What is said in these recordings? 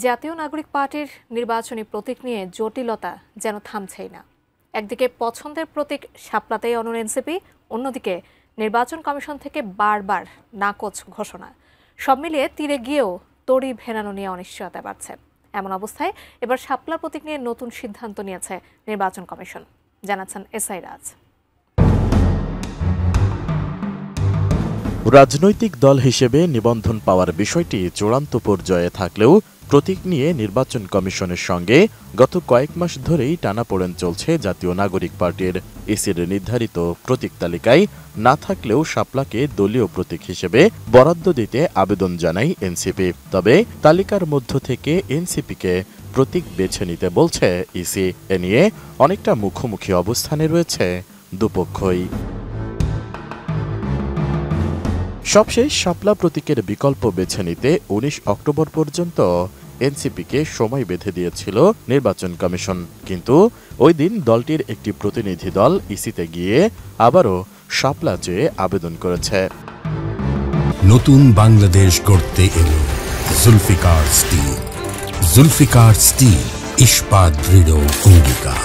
জাতীয় নাগরিক পার্টির নির্বাচনী প্রতীক নিয়ে জটিলতা যেন থামছেই না। একদিকে পছন্দের প্রতীক শাপলাতেই অনড় এনসিপি, অন্যদিকে নির্বাচন কমিশন থেকে বারবার নাকচ ঘোষণা। সব মিলিয়ে তীরে গিয়েও তড়ি ভেড়ানো নিয়ে অনিশ্চয়তা বাড়ছে। এমন অবস্থায় এবার শাপলা প্রতীক নিয়ে নতুন সিদ্ধান্ত নিয়েছে নির্বাচন কমিশন, জানাচ্ছেন এসআই রাজ। রাজনৈতিক দল হিসেবে নিবন্ধন পাওয়ার বিষয়টি চূড়ান্ত পর্যায়ে থাকলেও প্রতীক নিয়ে নির্বাচন কমিশনের সঙ্গে গত কয়েক মাস ধরেই টানাপোড়েন চলছে জাতীয় নাগরিক পার্টির। ইসির নির্ধারিত প্রতীক তালিকায় না থাকলেও শাপলাকে দলীয় প্রতীক হিসেবে বরাদ্দ দিতে আবেদন জানায় এনসিপি। তবে তালিকার মধ্য থেকে এনসিপিকে প্রতীক বেছে নিতে বলছে ইসি। এ নিয়ে অনেকটা মুখোমুখি অবস্থানে রয়েছে দুপক্ষই। সবশেষ শাপলা প্রতীকের বিকল্প বেছে নিতে ১৯ অক্টোবর পর্যন্ত এনসিপিকে সময় বেঁধে দিয়েছিল নির্বাচন কমিশন। কিন্তু ওই দিন দলটির একটি প্রতিনিধি দল ইসিতে গিয়ে আবারও শাপলা চেয়ে আবেদন করেছে। নতুন বাংলাদেশ গড়তে এলো জুলফিকার স্টিল। জুলফিকার স্টিল, ইস্পাত দৃঢ় অঙ্গীকার।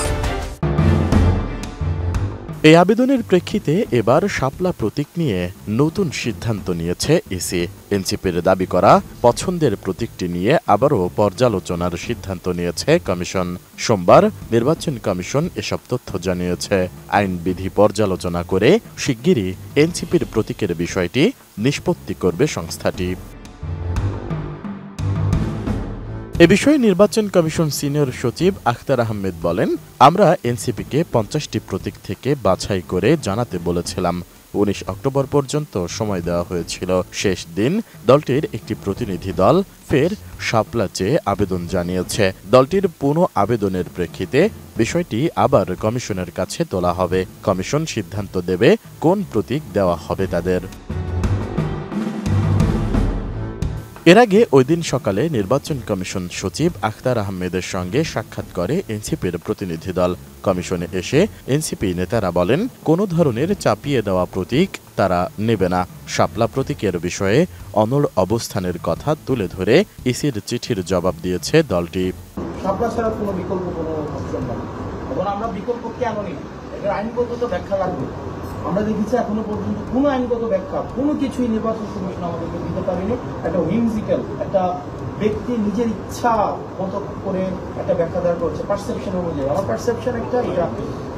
এই আবেদনের প্রেক্ষিতে এবার শাপলা প্রতীক নিয়ে নতুন সিদ্ধান্ত নিয়েছে ইসি। এনসিপির দাবি করা পছন্দের প্রতীকটি নিয়ে আবারও পর্যালোচনার সিদ্ধান্ত নিয়েছে কমিশন। সোমবার নির্বাচন কমিশন এসব তথ্য জানিয়েছে। আইনবিধি পর্যালোচনা করে শিগগিরই এনসিপির প্রতীকের বিষয়টি নিষ্পত্তি করবে সংস্থাটি। এ বিষয়ে নির্বাচন কমিশন সিনিয়র সচিব আখতার আহমেদ বলেন, আমরা এনসিপিকে ৫০টি প্রতীক থেকে বাছাই করে জানাতে বলেছিলাম। ১৯ অক্টোবর পর্যন্ত সময় দেওয়া হয়েছিল। শেষ দিন দলটির একটি প্রতিনিধি দল ফের শাপলা চেয়ে আবেদন জানিয়েছে। দলটির পুনঃ আবেদনের প্রেক্ষিতে বিষয়টি আবার কমিশনের কাছে তোলা হবে। কমিশন সিদ্ধান্ত দেবে কোন প্রতীক দেওয়া হবে তাদের। এর আগে ওই দিন সকালে নির্বাচন কমিশন সচিব আখতার আহমেদের সঙ্গে সাক্ষাৎ করে এনসিপির প্রতিনিধি দল। কমিশনে এসে এনসিপি নেতারা বলেন, কোনো ধরনের চাপিয়ে দেওয়া প্রতীক তারা নেবে না। শাপলা প্রতীকের বিষয়ে অনড় অবস্থানের কথা তুলে ধরে ইসির চিঠির জবাব দিয়েছে দলটি। শাপলা ছাড়া কোনো বিকল্প কোনো অপশন নেই এবং আমরা বিকল্প কেন নিই, এর আইনগত তো ব্যাখ্যা লাগবে। আমরা দেখেছি এখনো পর্যন্ত কোনো আইনগত ব্যাখ্যা কোনো কিছুই নির্বাচন কমিশন আমাদেরকে দিতে পারেনি। একটা হুইমজিক্যাল একটা ব্যক্তি নিজের ইচ্ছা মতো করে একটা ব্যাখ্যা দেওয়া করছে পারসেপশন অনুযায়ী। আমার পারসেপশন একটা, এটা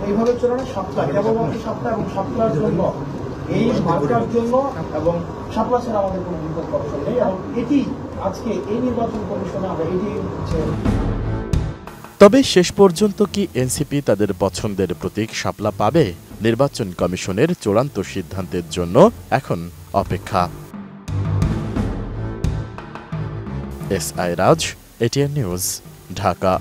এইভাবে চলে না। শাপলা কেবলমাত্র শাপলা এবং শাপলার জন্য, এই মার্কার জন্য এবং শাপলা ছাড়া আমাদের কোনো বিকল্প অপশন নেই। এবং এটি আজকে এই নির্বাচন কমিশনে আমরা এটি হচ্ছে। তবে শেষ পর্যন্ত কি এনসিপি তাদের পছন্দের প্রতীক শাপলা পাবে? নির্বাচন কমিশনের চূড়ান্ত সিদ্ধান্তের জন্য এখন অপেক্ষা। এসআই রাজ, এটিএন নিউজ, ঢাকা।